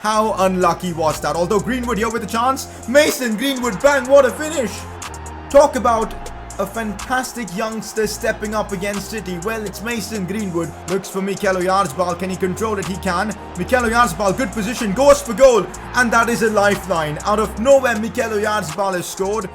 How unlucky was that? Although Greenwood here with a chance. Mason Greenwood, bang, what a finish. Talk about a fantastic youngster stepping up against City. Well, it's Mason Greenwood. Looks for Mikel Oyarzabal. Can he control it? He can. Mikel Oyarzabal, good position, goes for goal. And that is a lifeline. Out of nowhere, Mikel Oyarzabal has scored.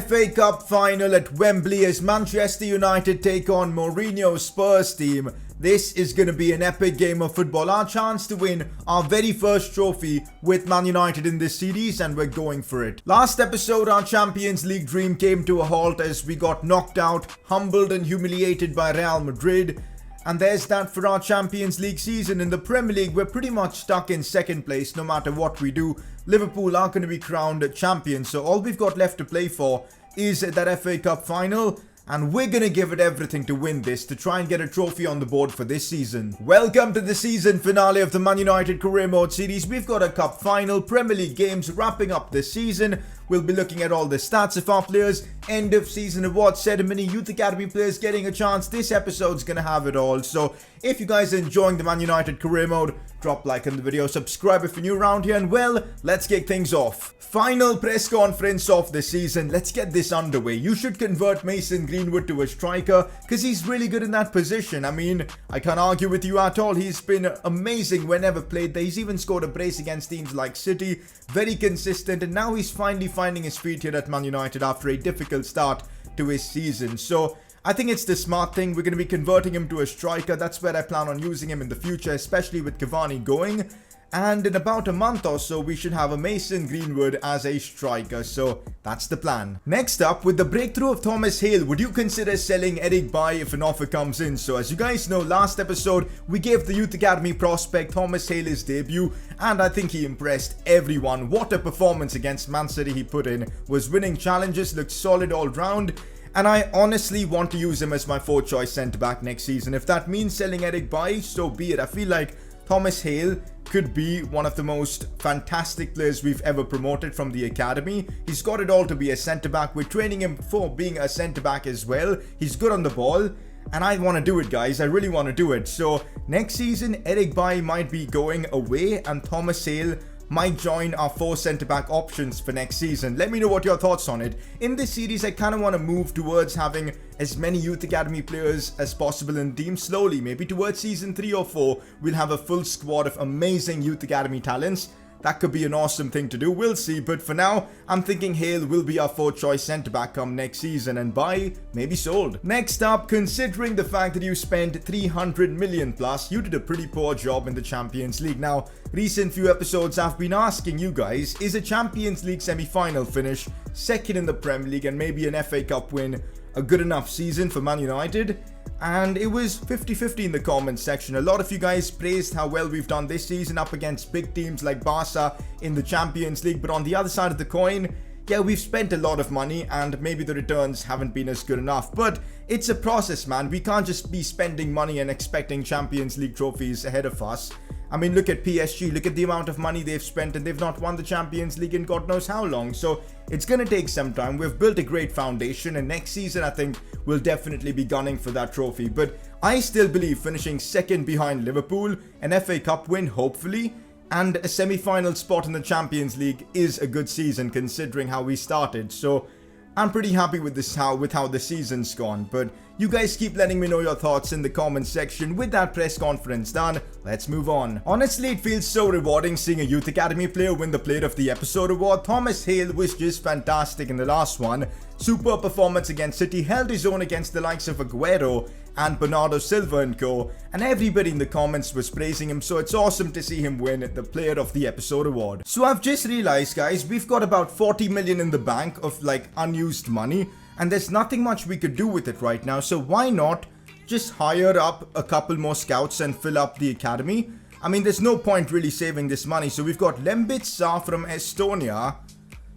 FA Cup final at Wembley as Manchester United take on Mourinho's Spurs team. This is going to be an epic game of football. Our chance to win our very first trophy with Man United in this series, and we're going for it. Last episode, our Champions League dream came to a halt as we got knocked out, humbled and humiliated by Real Madrid. And there's that for our Champions League season. In the Premier League, we're pretty much stuck in second place no matter what we do. Liverpool are going to be crowned champions, so all we've got left to play for is that FA Cup final. And we're going to give it everything to win this, to try and get a trophy on the board for this season. Welcome to the season finale of the Man United Career Mode series. We've got a cup final, Premier League games wrapping up this season. We'll be looking at all the stats of our players, end of season awards ceremony, youth academy players getting a chance. This episode's going to have it all. So if you guys are enjoying the Man United Career Mode, drop a like on the video, subscribe if you're new around here, and well, let's kick things off. Final press conference of the season. Let's get this underway. You should convert Mason Greenwood to a striker because he's really good in that position. I mean, I can't argue with you at all. He's been amazing whenever played there. He's even scored a brace against teams like City. Very consistent, and now he's finally finding his feet here at Man United after a difficult start to his season. So I think it's the smart thing. We're going to be converting him to a striker. That's where I plan on using him in the future, especially with Cavani going. And in about a month or so, we should have a Mason Greenwood as a striker. So that's the plan. Next up, with the breakthrough of Thomas Hale, would you consider selling Eric Bailly if an offer comes in? So as you guys know, last episode, we gave the Youth Academy prospect Thomas Hale his debut. And I think he impressed everyone. What a performance against Man City he put in. Was winning challenges, looked solid all round. And I honestly want to use him as my 4th choice centre-back next season. If that means selling Eric Bailly, so be it. I feel like Thomas Hale could be one of the most fantastic players we've ever promoted from the academy. He's got it all to be a centre-back. We're training him for being a centre-back as well. He's good on the ball. And I want to do it, guys. I really want to do it. So next season, Eric Bailly might be going away and Thomas Hale might join our 4 centre-back options for next season. Let me know what your thoughts on it. In this series, I kind of want to move towards having as many Youth Academy players as possible in the team slowly. Maybe towards season 3 or 4, we'll have a full squad of amazing Youth Academy talents. That could be an awesome thing to do, we'll see. But for now, I'm thinking Hale will be our 4th choice centre-back come next season, and Bailly maybe sold. Next up, considering the fact that you spent 300 million plus, you did a pretty poor job in the Champions League. Now, recent few episodes I've been asking you guys, is a Champions League semi-final finish, 2nd in the Premier League, and maybe an FA Cup win a good enough season for Man United? And it was 50-50 in the comments section. A lot of you guys praised how well we've done this season up against big teams like Barca in the Champions League. But on the other side of the coin, yeah, we've spent a lot of money and maybe the returns haven't been as good enough. But it's a process, man. We can't just be spending money and expecting Champions League trophies ahead of us. I mean, look at PSG. Look at the amount of money they've spent and they've not won the Champions League in God knows how long. So it's going to take some time. We've built a great foundation and next season I think we'll definitely be gunning for that trophy. But I still believe finishing 2nd behind Liverpool, an FA Cup win hopefully, and a semi-final spot in the Champions League is a good season considering how we started. So I'm pretty happy with this how the season's gone. But you guys keep letting me know your thoughts in the comments section. With that press conference done, let's move on. Honestly, it feels so rewarding seeing a Youth Academy player win the Player of the Episode award. Thomas Hale was just fantastic in the last one. Super performance against City, held his own against the likes of Aguero and Bernardo Silva and co. And everybody in the comments was praising him, so it's awesome to see him win the Player of the Episode award. So I've just realized, guys, we've got about 40 million in the bank of like unused money. And there's nothing much we could do with it right now. So why not just hire up a couple more scouts and fill up the academy? I mean, there's no point really saving this money. So we've got Lembitsa from Estonia.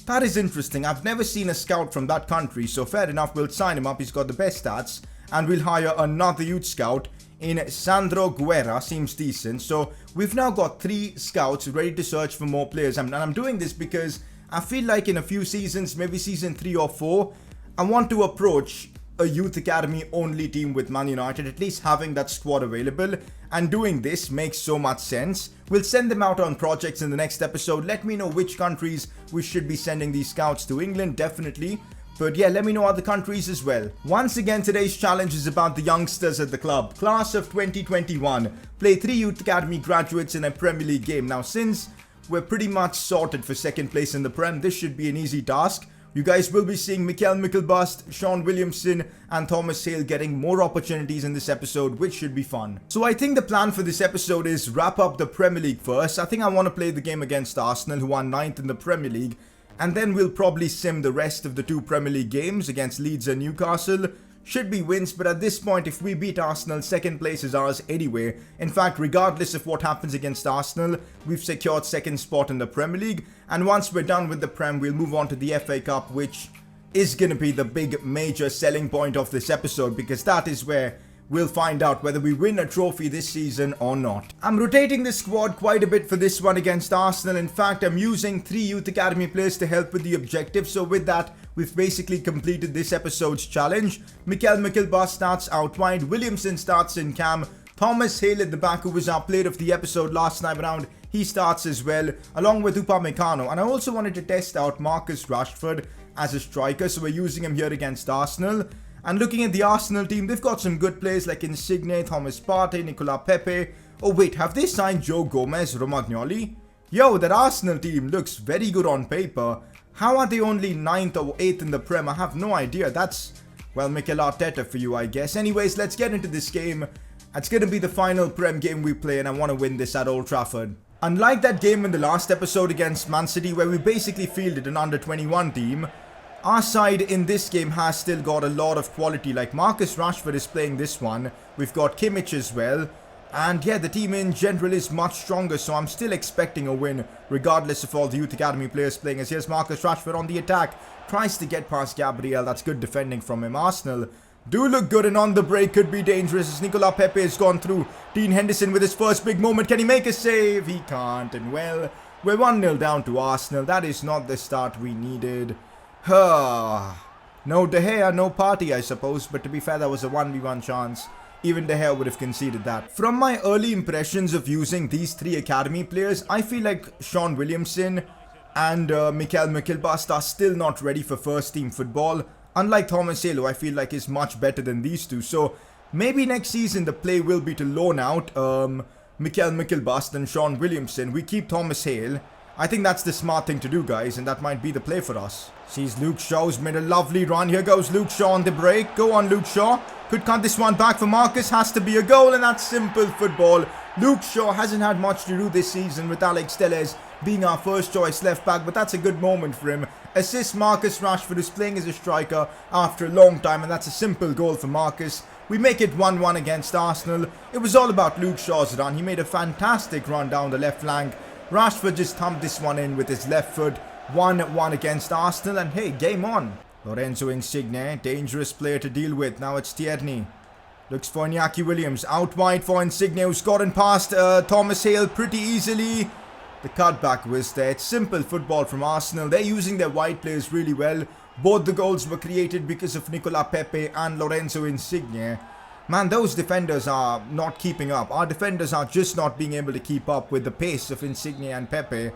That is interesting. I've never seen a scout from that country. So fair enough, we'll sign him up. He's got the best stats. And we'll hire another youth scout in Sandro Guerra. Seems decent. So we've now got 3 scouts ready to search for more players. And I'm doing this because I feel like in a few seasons, maybe season 3 or 4, I want to approach a youth academy only team with Man United, at least having that squad available and doing this makes so much sense. We'll send them out on projects in the next episode. Let me know which countries we should be sending these scouts to. England, definitely. But yeah, let me know other countries as well. Once again, today's challenge is about the youngsters at the club. Class of 2021. Play 3 youth academy graduates in a Premier League game. Now, since we're pretty much sorted for second place in the Prem, this should be an easy task. You guys will be seeing Mikael Mikkelbust, Sean Williamson and Thomas Hale getting more opportunities in this episode, which should be fun. So I think the plan for this episode is wrap up the Premier League first. I think I want to play the game against Arsenal, who are 9th in the Premier League. And then we'll probably sim the rest of the 2 Premier League games against Leeds and Newcastle. Should be wins, but at this point, if we beat Arsenal, second place is ours anyway. In fact, regardless of what happens against Arsenal, we've secured second spot in the Premier League. And once we're done with the Prem, we'll move on to the FA Cup, which is going to be the big major selling point of this episode, because that is where we'll find out whether we win a trophy this season or not. I'm rotating the squad quite a bit for this one against Arsenal. In fact, I'm using 3 youth academy players to help with the objective. So with that, we've basically completed this episode's challenge. Mikael Mikkelbust starts out wide. Williamson starts in cam. Thomas Hale at the back, who was our player of the episode last time around, he starts as well, along with Upamecano. And I also wanted to test out Marcus Rashford as a striker, so we're using him here against Arsenal. And looking at the Arsenal team, they've got some good players like Insigne, Thomas Partey, Nicolas Pepe. Oh wait, have they signed Joe Gomez, Romagnoli? Yo, that Arsenal team looks very good on paper. How are they only 9th or 8th in the Prem? I have no idea. That's, well, Mikel Arteta for you, I guess. Anyways, let's get into this game. It's going to be the final Prem game we play, and I want to win this at Old Trafford. Unlike that game in the last episode against Man City, where we basically fielded an under-21 team, our side in this game has still got a lot of quality. Like Marcus Rashford is playing this one. We've got Kimmich as well. And yeah, the team in general is much stronger. So I'm still expecting a win, regardless of all the youth academy players playing. As here's Marcus Rashford on the attack. Tries to get past Gabriel. That's good defending from him. Arsenal do look good, and on the break could be dangerous as Nicolas Pepe has gone through. Dean Henderson with his first big moment. Can he make a save? He can't. And well, we're 1-0 down to Arsenal. That is not the start we needed. No De Gea, no Partey, I suppose. But to be fair, that was a 1v1 chance. Even De Gea would have conceded that. From my early impressions of using these 3 academy players, I feel like Sean Williamson and Mikael Mikkelbust are still not ready for first team football. Unlike Thomas Hale, who I feel like is much better than these 2. So maybe next season the play will be to loan out Mikael Mikkelbust and Sean Williamson. We keep Thomas Hale. I think that's the smart thing to do, guys, and that might be the play for us. Sees Luke Shaw's made a lovely run. Here goes Luke Shaw on the break. Go on, Luke Shaw. Could cut this one back for Marcus. Has to be a goal, and that's simple football. Luke Shaw hasn't had much to do this season with Alex Telles being our first choice left back, but that's a good moment for him. Assist Marcus Rashford, who's playing as a striker after a long time, and that's a simple goal for Marcus. We make it 1-1 against Arsenal. It was all about Luke Shaw's run. He made a fantastic run down the left flank. Rashford just thumped this one in with his left foot. 1-1 against Arsenal, and hey, game on. Lorenzo Insigne, dangerous player to deal with. Now it's Tierney. Looks for Iñaki Williams. Out wide for Insigne, who's gotten past Thomas Hale pretty easily. The cutback was there. It's simple football from Arsenal. They're using their wide players really well. Both the goals were created because of Nicolas Pepe and Lorenzo Insigne. Man, those defenders are not keeping up. Our defenders are just not being able to keep up with the pace of Insigne and Pepe,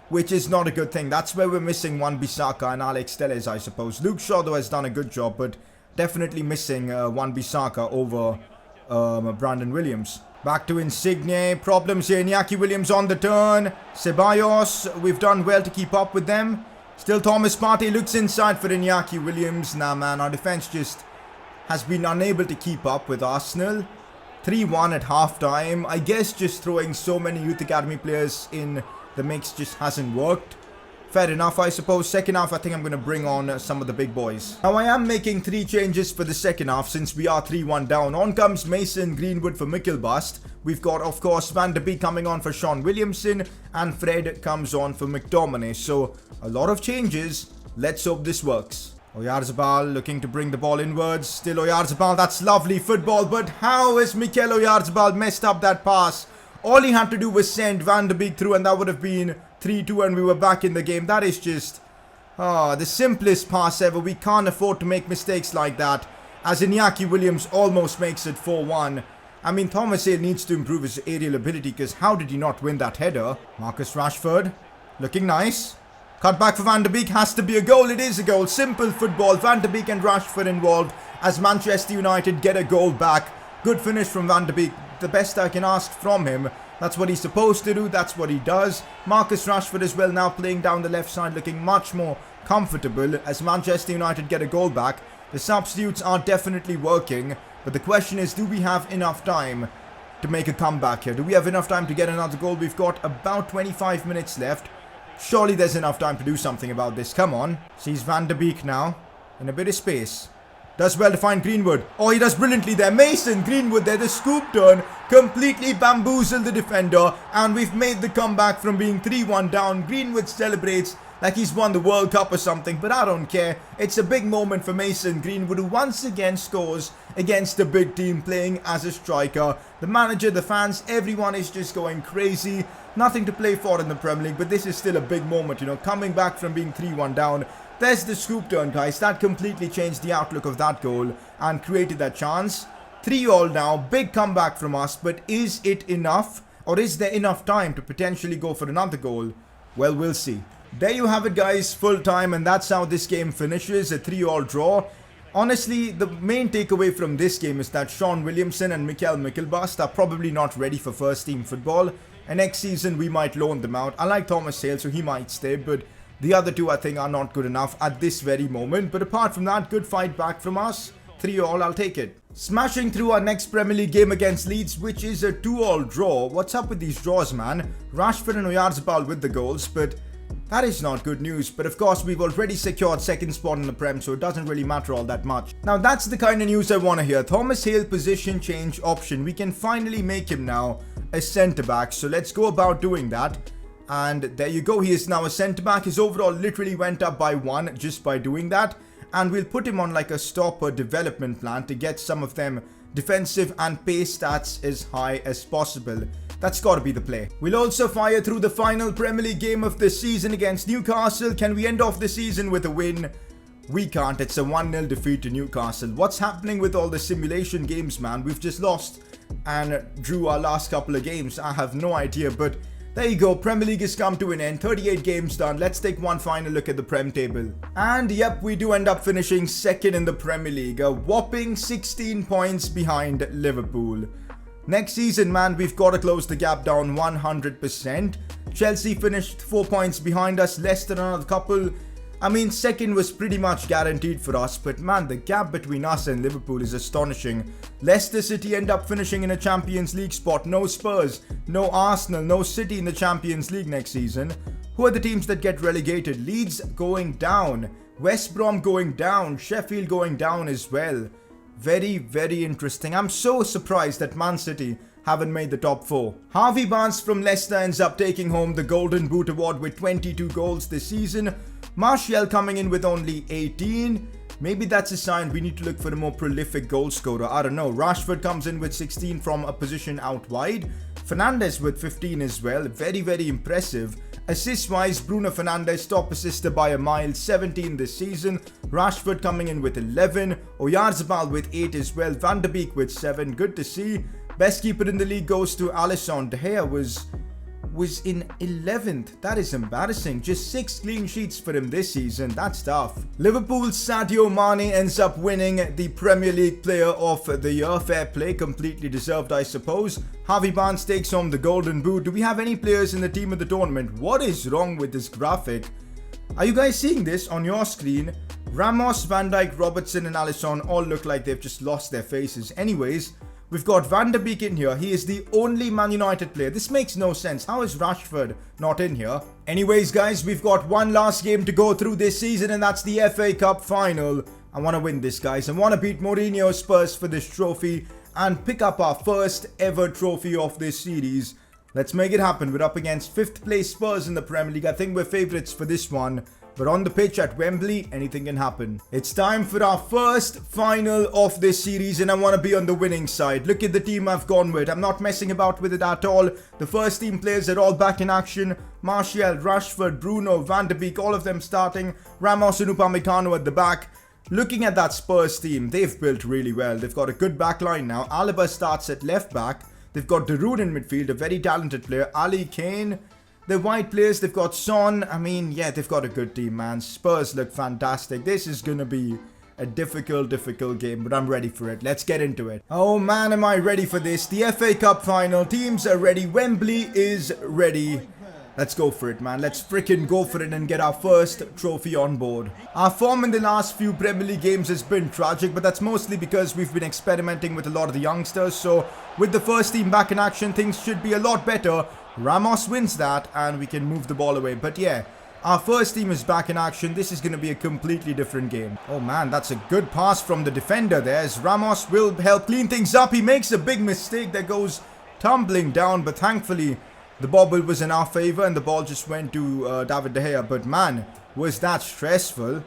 which is not a good thing. That's where we're missing Wan-Bissaka and Alex Telles, I suppose. Luke Shaw, though, has done a good job, but definitely missing Wan-Bissaka over Brandon Williams. Back to Insigne. Problems here. Iñaki Williams on the turn. Ceballos. We've done well to keep up with them. Still Thomas Partey looks inside for Iñaki Williams. Nah, man, our defense just has been unable to keep up with Arsenal. 3-1 at half-time. I guess just throwing so many youth academy players in the mix just hasn't worked. Fair enough, I suppose. Second half, I think I'm going to bring on some of the big boys. Now, I am making 3 changes for the second half since we are 3-1 down. On comes Mason Greenwood for Mikkelbust. We've got, of course, Van de Beek coming on for Sean Williamson. And Fred comes on for McTominay. So, a lot of changes. Let's hope this works. Oyarzabal looking to bring the ball inwards. Still Oyarzabal. That's lovely football. But how has Mikel Oyarzabal messed up that pass? All he had to do was send Van de Beek through, and that would have been 3-2 and we were back in the game. That is just the simplest pass ever. We can't afford to make mistakes like that. as Iñaki Williams almost makes it 4-1. I mean, Thomas Hale needs to improve his aerial ability, because how did he not win that header? Marcus Rashford, looking nice. Cut back for Van de Beek, has to be a goal. It is a goal. Simple football. Van de Beek and Rashford involved as Manchester United get a goal back. Good finish from Van de Beek. The best I can ask from him. That's what he's supposed to do. That's what he does. Marcus Rashford as well, now playing down the left side, looking much more comfortable as Manchester United get a goal back. The substitutes are definitely working. But the question is, do we have enough time to make a comeback here? Do we have enough time to get another goal? We've got about 25 minutes left. Surely there's enough time to do something about this. Come on. Sees Van de Beek now in a bit of space. Does well to find Greenwood. Oh, he does brilliantly there. Mason Greenwood there. The scoop turn completely bamboozled the defender. And we've made the comeback from being 3-1 down. Greenwood celebrates like he's won the World Cup or something, but I don't care. It's a big moment for Mason Greenwood, who once again scores against a big team playing as a striker. The manager, the fans, everyone is just going crazy. Nothing to play for in the Premier League, but this is still a big moment, you know, coming back from being 3-1 down. There's the scoop turn, guys. That completely changed the outlook of that goal and created that chance. 3-all now, big comeback from us, but is it enough? Or is there enough time to potentially go for another goal? Well, we'll see. There you have it, guys, full time, and that's how this game finishes, a 3-all draw. Honestly, the main takeaway from this game is that Sean Williamson and Mikael Mikkelbust are probably not ready for first team football, and next season we might loan them out. I like Thomas Hale, so he might stay, but the other two I think are not good enough at this very moment. But apart from that, good fight back from us. 3-all, I'll take it. Smashing through our next Premier League game against Leeds, which is a 2-all draw. What's up with these draws, man? Rashford and Oyarzabal with the goals, but that is not good news. But of course, we've already secured second spot in the Prem, so it doesn't really matter all that much. Now, that's the kind of news I want to hear. Thomas Hale position change option. We can finally make him now a centre-back. So let's go about doing that. And there you go. He is now a centre-back. His overall literally went up by 1 just by doing that. And we'll put him on like a stopper development plan to get some of them defensive and pace stats as high as possible. That's got to be the play. We'll also fire through the final Premier League game of the season against Newcastle. Can we end off the season with a win? We can't. It's a 1-0 defeat to Newcastle. What's happening with all the simulation games, man? We've just lost and drew our last couple of games. I have no idea, but there you go. Premier League has come to an end. 38 games done. Let's take one final look at the Prem table. And yep, we do end up finishing second in the Premier League. A whopping 16 points behind Liverpool. Next season, man, we've got to close the gap down 100%. Chelsea finished 4 points behind us. Leicester another couple. I mean, second was pretty much guaranteed for us, but man, the gap between us and Liverpool is astonishing. Leicester City end up finishing in a Champions League spot. No Spurs, no Arsenal, no City in the Champions League next season. Who are the teams that get relegated? Leeds going down, West Brom going down, Sheffield going down as well. Very, very interesting. I'm so surprised that Man City haven't made the top 4. Harvey Barnes from Leicester ends up taking home the Golden Boot Award with 22 goals this season. Martial coming in with only 18. Maybe that's a sign we need to look for a more prolific goal scorer. I don't know. Rashford comes in with 16 from a position out wide. Fernandes with 15 as well. Very, very impressive. Assist-wise, Bruno Fernandes top assister by a mile, 17 this season. Rashford coming in with 11. Oyarzabal with 8 as well. Van de Beek with 7. Good to see. Best keeper in the league goes to Alisson. De Gea was in 11th. That is embarrassing. Just 6 clean sheets for him this season. That's tough. Liverpool's Sadio Mane ends up winning the Premier League Player of the Year. Fair play. Completely deserved, I suppose. Harvey Barnes takes home the Golden Boot. Do we have any players in the team of the tournament? What is wrong with this graphic? Are you guys seeing this on your screen? Ramos, Van Dijk, Robertson and Alisson all look like they've just lost their faces. Anyways, we've got Van de Beek in here. He is the only Man United player. This makes no sense. How is Rashford not in here? Anyways, guys, we've got one last game to go through this season, and that's the FA Cup final. I want to win this, guys. I want to beat Mourinho Spurs for this trophy and pick up our first ever trophy of this series. Let's make it happen. We're up against 5th place Spurs in the Premier League. I think we're favourites for this one. But on the pitch at Wembley, anything can happen. It's time for our first final of this series, and I want to be on the winning side. Look at the team I've gone with. I'm not messing about with it at all. The first team players are all back in action. Martial, Rashford, Bruno, Van de Beek, all of them starting. Ramos and Upamecano at the back. Looking at that Spurs team, they've built really well. They've got a good back line now. Alaba starts at left back. They've got Darude in midfield, a very talented player. Ali, Kane, they're white players. They've got Son. I mean, yeah, they've got a good team, man. Spurs look fantastic. This is going to be a difficult game, but I'm ready for it. Let's get into it. Oh, man, am I ready for this. The FA Cup final. Teams are ready. Wembley is ready. Let's go for it, man. Let's freaking go for it and get our first trophy on board. Our form in the last few Premier League games has been tragic, but that's mostly because we've been experimenting with a lot of the youngsters. So with the first team back in action, things should be a lot better. Ramos wins that and we can move the ball away. But yeah, our first team is back in action. This is going to be a completely different game. Oh man, that's a good pass from the defender there, as Ramos will help clean things up. He makes a big mistake that goes tumbling down, but thankfully the bobble was in our favor and the ball just went to David De Gea. But man, was that stressful.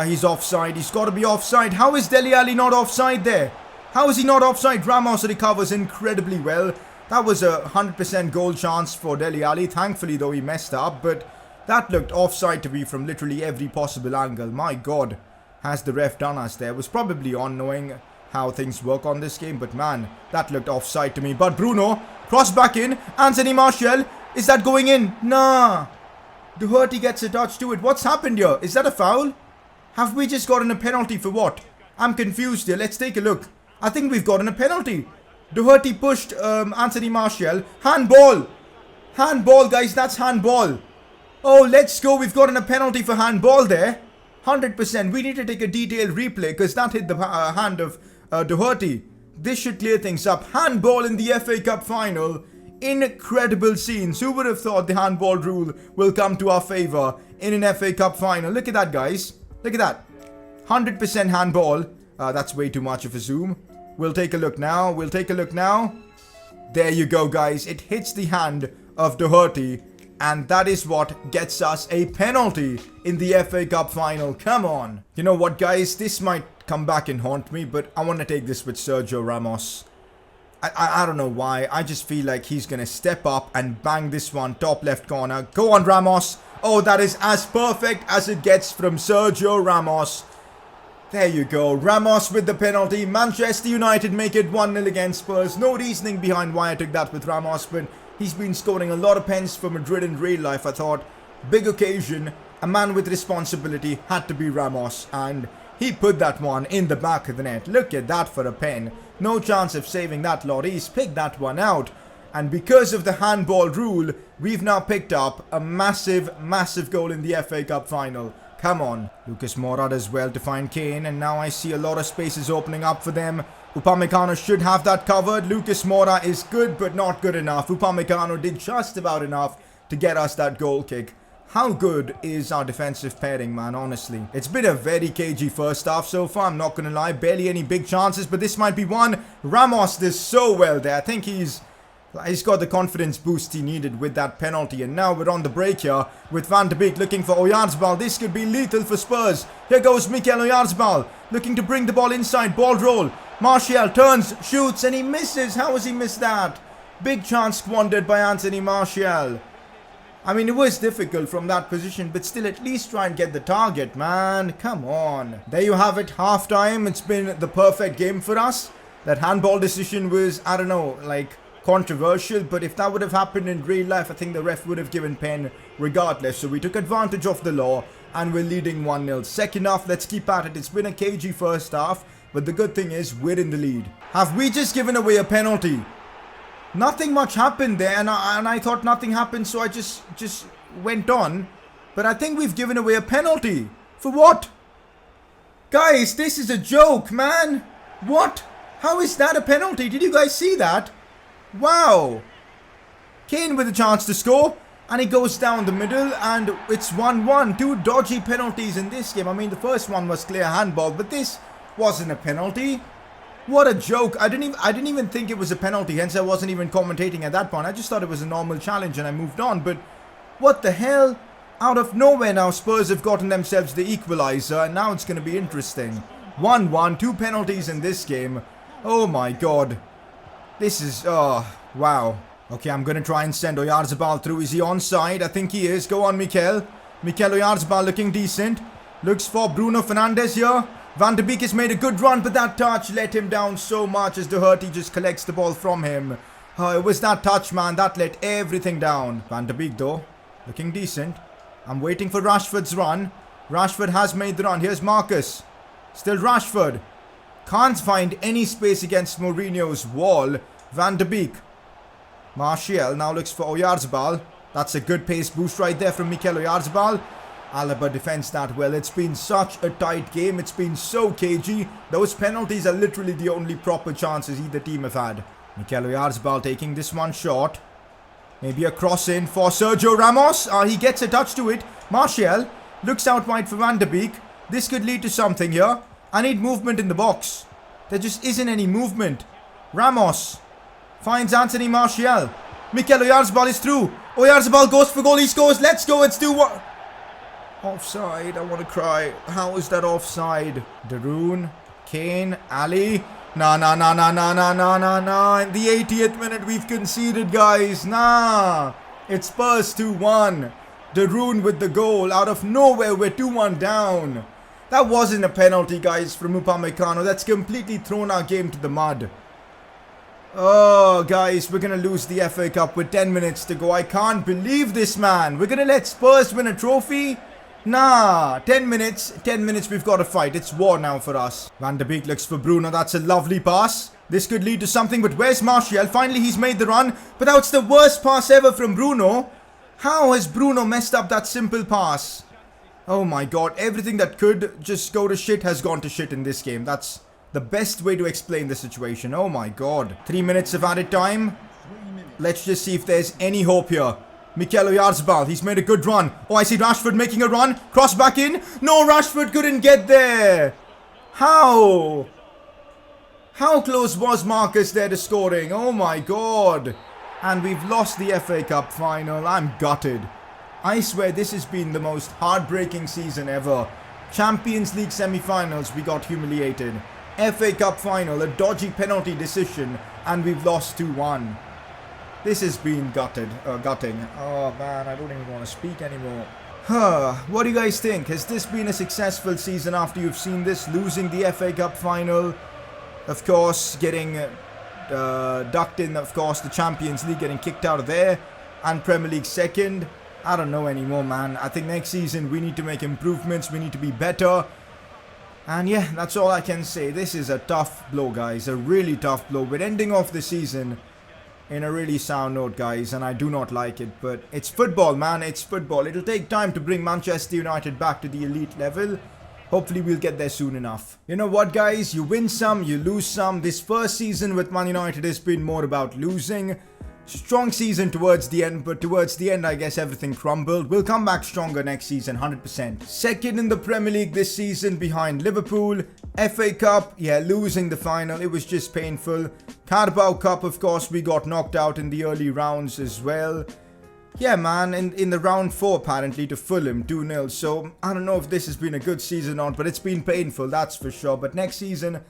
He's offside. He's got to be offside. How is Dele Alli not offside there? How is he not offside? Ramos recovers incredibly well. That was a 100% goal chance for Dele Alli. Thankfully, though, he messed up. But that looked offside to me from literally every possible angle. My God, has the ref done us there? Was probably on, knowing how things work on this game. But man, that looked offside to me. But Bruno, cross back in. Anthony Martial, is that going in? Nah. Doherty gets a touch to it. What's happened here? Is that a foul? Have we just gotten a penalty for what? I'm confused here. Let's take a look. I think we've gotten a penalty. Doherty pushed Anthony Martial. Handball. Handball, guys. That's handball. Oh, let's go. We've gotten a penalty for handball there. 100%. We need to take a detailed replay because that hit the hand of Doherty. This should clear things up. Handball in the FA Cup final. Incredible scenes. Who would have thought the handball rule will come to our favour in an FA Cup final? Look at that, guys. Look at that. 100% handball. That's way too much of a zoom. We'll take a look now. We'll take a look now. There you go, guys. It hits the hand of Doherty. And that is what gets us a penalty in the FA Cup final. Come on. You know what, guys? This might come back and haunt me, but I want to take this with Sergio Ramos. I don't know why. I just feel like he's going to step up and bang this one top left corner. Go on, Ramos. Oh, that is as perfect as it gets from Sergio Ramos. There you go. Ramos with the penalty. Manchester United make it 1-0 against Spurs. No reasoning behind why I took that with Ramos, but he's been scoring a lot of pens for Madrid in real life. I thought, big occasion, a man with responsibility had to be Ramos, and he put that one in the back of the net. Look at that for a pen. No chance of saving that, Lloris. Picked that one out. And because of the handball rule, we've now picked up a massive goal in the FA Cup final. Come on. Lucas Moura does well to find Kane, and now I see a lot of spaces opening up for them. Upamecano should have that covered. Lucas Moura is good, but not good enough. Upamecano did just about enough to get us that goal kick. How good is our defensive pairing, man, honestly? It's been a very cagey first half so far, I'm not going to lie. Barely any big chances, but this might be one. Ramos does so well there. I think he's got the confidence boost he needed with that penalty. And now we're on the break here with Van de Beek looking for Oyarzabal. This could be lethal for Spurs. Here goes Mikel Oyarzabal looking to bring the ball inside. Ball roll. Martial turns, shoots, and he misses. How has he missed that? Big chance squandered by Anthony Martial. I mean, it was difficult from that position, but still at least try and get the target, man. Come on. There you have it. Half time. It's been the perfect game for us. That handball decision was, I don't know, like controversial, but if that would have happened in real life, I think the ref would have given pen regardless. So we took advantage of the law and we're leading 1-0. Second half, let's keep at it. It's been a cagey first half, but the good thing is we're in the lead. Have we just given away a penalty? Nothing much happened there, and I thought nothing happened, so I just went on. But I think we've given away a penalty. For what? Guys, this is a joke, man. What? How is that a penalty? Did you guys see that? Wow. Kane with a chance to score, and he goes down the middle, and it's 1-1. Two dodgy penalties in this game. I mean, the first one was clear handball, but this wasn't a penalty. What a joke. I didn't even think it was a penalty, hence I wasn't even commentating at that point. I just thought it was a normal challenge and I moved on. But what the hell? Out of nowhere now, Spurs have gotten themselves the equalizer, and now it's going to be interesting. 1-1, two penalties in this game. Oh my god. This is, oh, wow. Okay, I'm going to try and send Oyarzabal through. Is he onside? I think he is. Go on, Mikel. Mikel Oyarzabal looking decent. Looks for Bruno Fernandes here. Van de Beek has made a good run, but that touch let him down so much as Doherty just collects the ball from him. It was that touch, man, that let everything down. Van de Beek, though, looking decent. I'm waiting for Rashford's run. Rashford has made the run. Here's Marcus. Still Rashford. Can't find any space against Mourinho's wall. Van de Beek. Martial now looks for Oyarzabal. That's a good pace boost right there from Mikel Oyarzabal. Alaba defends that well. It's been such a tight game. It's been so cagey. Those penalties are literally the only proper chances either team have had. Mikel Oyarzabal taking this one short. Maybe a cross in for Sergio Ramos. He gets a touch to it. Martial looks out wide for Van de Beek. This could lead to something here. I need movement in the box. There just isn't any movement. Ramos finds Anthony Martial. Mikel Oyarzabal is through. Oyarzabal goes for goal. He scores. Let's go. It's 2-1. Offside. I want to cry. How is that offside? Darun, Kane, Ali. Nah. In the 80th minute, we've conceded, guys. Nah. It's Spurs 2-1. Darun with the goal. Out of nowhere, we're 2-1 down. That wasn't a penalty, guys, from Upamecano. That's completely thrown our game to the mud. Oh, guys, we're going to lose the FA Cup with 10 minutes to go. I can't believe this, man. We're going to let Spurs win a trophy? Nah, 10 minutes, we've got to fight. It's war now for us. Van de Beek looks for Bruno. That's a lovely pass. This could lead to something, but where's Martial? Finally, he's made the run. But that's the worst pass ever from Bruno. How has Bruno messed up that simple pass? Oh my god, everything that could just go to shit has gone to shit in this game. That's the best way to explain the situation. Oh my god. 3 minutes of added time. Let's just see if there's any hope here. Mikel Oyarzabal, he's made a good run. Oh, I see Rashford making a run. Cross back in. No, Rashford couldn't get there. How? How close was Marcus there to scoring? Oh my god. And we've lost the FA Cup final. I'm gutted. I swear this has been the most heartbreaking season ever. Champions League semi-finals, we got humiliated. FA Cup final, a dodgy penalty decision, and we've lost 2-1. This has been gutting. Oh man, I don't even want to speak anymore. What do you guys think? Has this been a successful season after you've seen this? Losing the FA Cup final, of course, getting ducked in, of course, the Champions League, getting kicked out of there, and Premier League second. I don't know anymore, man. I think next season we need to make improvements. We need to be better. And yeah, that's all I can say. This is a tough blow, guys. A really tough blow. We're ending off the season in a really sound note, guys, and I do not like it. But it's football, man. It's football. It'll take time to bring Manchester United back to the elite level. Hopefully we'll get there soon enough. You know what, guys? You win some, you lose some. This first season with Man United has been more about losing. Strong season towards the end, but towards the end, I guess everything crumbled. We'll come back stronger next season, 100%. Second in the Premier League this season behind Liverpool. FA Cup, yeah, losing the final. It was just painful. Carabao Cup, of course, we got knocked out in the early rounds as well. Yeah, man, in the round 4, apparently, to Fulham, 2-0. So, I don't know if this has been a good season or not, but it's been painful, that's for sure. But next season,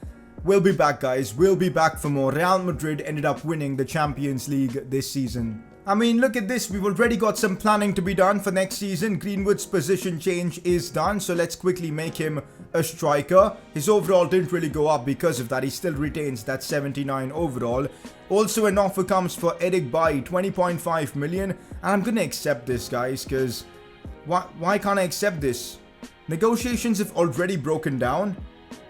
we'll be back, guys. We'll be back for more. Real Madrid ended up winning the Champions League this season. I mean, look at this. We've already got some planning to be done for next season. Greenwood's position change is done, so let's quickly make him a striker. His overall didn't really go up because of that. He still retains that 79 overall. Also, an offer comes for Eric Bailly, 20.5 million. And I'm going to accept this, guys, because why can't I accept this? Negotiations have already broken down.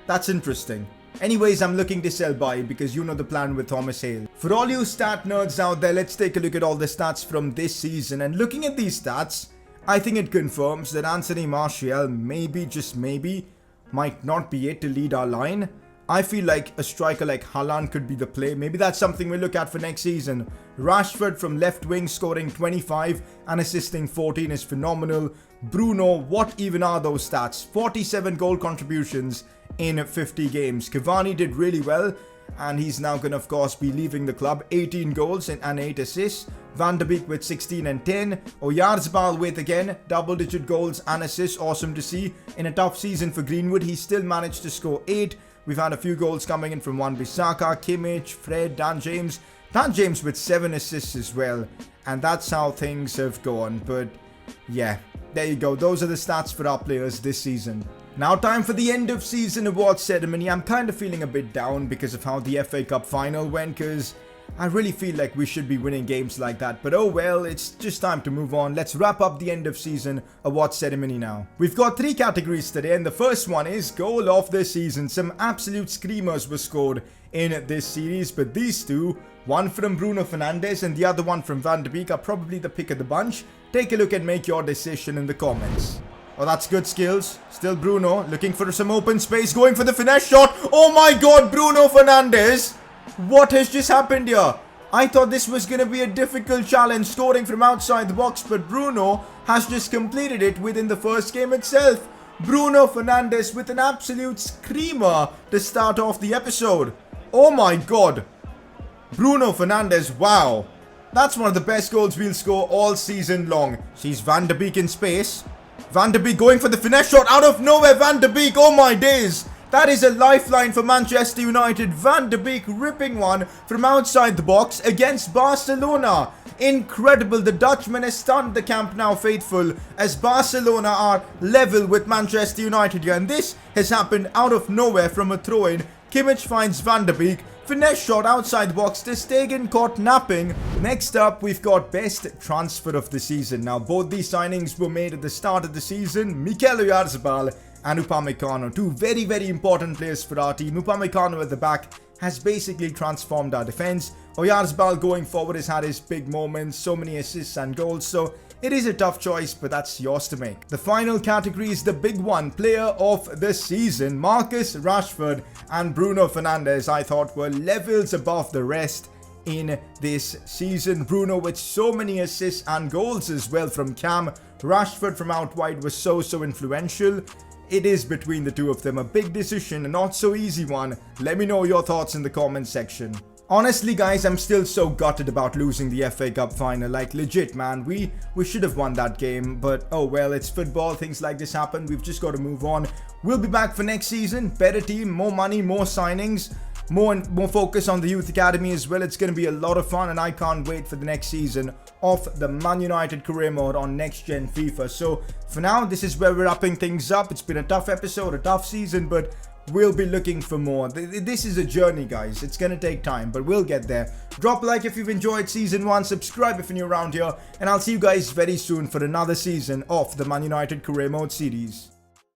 That's interesting. Anyways, I'm looking to sell Bailly because you know the plan with Thomas Hale. For all you stat nerds out there, let's take a look at all the stats from this season. And looking at these stats, I think it confirms that Anthony Martial, maybe, just maybe, might not be it to lead our line. I feel like a striker like Haaland could be the play. Maybe that's something we look at for next season. Rashford from left wing scoring 25 and assisting 14 is phenomenal. Bruno, what even are those stats? 47 goal contributions in 50 games. Cavani did really well, and he's now going to, of course, be leaving the club. 18 goals and 8 assists. Van de Beek with 16 and 10. Oyarzabal with, again, double-digit goals and assists. Awesome to see. In a tough season for Greenwood, he still managed to score 8. We've had a few goals coming in from Wan-Bissaka, Kimmich, Fred, Dan James. Dan James with 7 assists as well. And that's how things have gone. But, yeah. There you go. Those are the stats for our players this season. Now time for the end of season awards ceremony. I'm kind of feeling a bit down because of how the FA Cup final went, because I really feel like we should be winning games like that. But oh well, it's just time to move on. Let's wrap up the end of season awards ceremony now. We've got 3 categories today, and the first one is goal of the season. Some absolute screamers were scored in this series, but these two, one from Bruno Fernandes and the other one from Van de Beek, are probably the pick of the bunch. Take a look and make your decision in the comments. Oh, that's good skills. Still Bruno, looking for some open space, going for the finesse shot. Oh my god, Bruno Fernandes! What has just happened here? I thought this was going to be a difficult challenge, scoring from outside the box, but Bruno has just completed it within the first game itself. Bruno Fernandes with an absolute screamer to start off the episode. Oh my god. Bruno Fernandes, wow. That's one of the best goals we'll score all season long. Sees Van de Beek in space. Van de Beek going for the finesse shot out of nowhere. Van de Beek, oh my days. That is a lifeline for Manchester United. Van de Beek ripping one from outside the box against Barcelona. Incredible. The Dutchman has stunned the Camp Nou faithful as Barcelona are level with Manchester United here. And this has happened out of nowhere from a throw-in. Kimmich finds Van de Beek. Finesse shot outside the box. Ter Stegen caught napping. Next up, we've got best transfer of the season. Now, both these signings were made at the start of the season. Mikel Oyarzabal and Upamecano, two very, very important players for our team. Upamecano at the back has basically transformed our defense. Oyarzabal going forward has had his big moments, so many assists and goals, so it is a tough choice, but that's yours to make. The final category is the big one, player of the season. Marcus Rashford and Bruno Fernandes, I thought, were levels above the rest in this season. Bruno with so many assists and goals as well from Cam. Rashford from out wide was so influential. It is between the two of them a big decision, a not so easy one. Let me know your thoughts in the comment section. Honestly guys, I'm still so gutted about losing the FA Cup final. Like legit man, we should have won that game, but oh well, it's football, things like this happen. We've just got to move on. We'll be back for next season, better team, more money, more signings, more focus on the youth academy as well. It's going to be a lot of fun, and I can't wait for the next season of the Man United career mode on next gen FIFA. So for now, this is where we're wrapping things up. It's been a tough episode, a tough season, but we'll be looking for more. This is a journey guys, it's gonna take time, but we'll get there. Drop a like if you've enjoyed season 1, subscribe if you're new around here, and I'll see you guys very soon for another season of the Man United career mode series.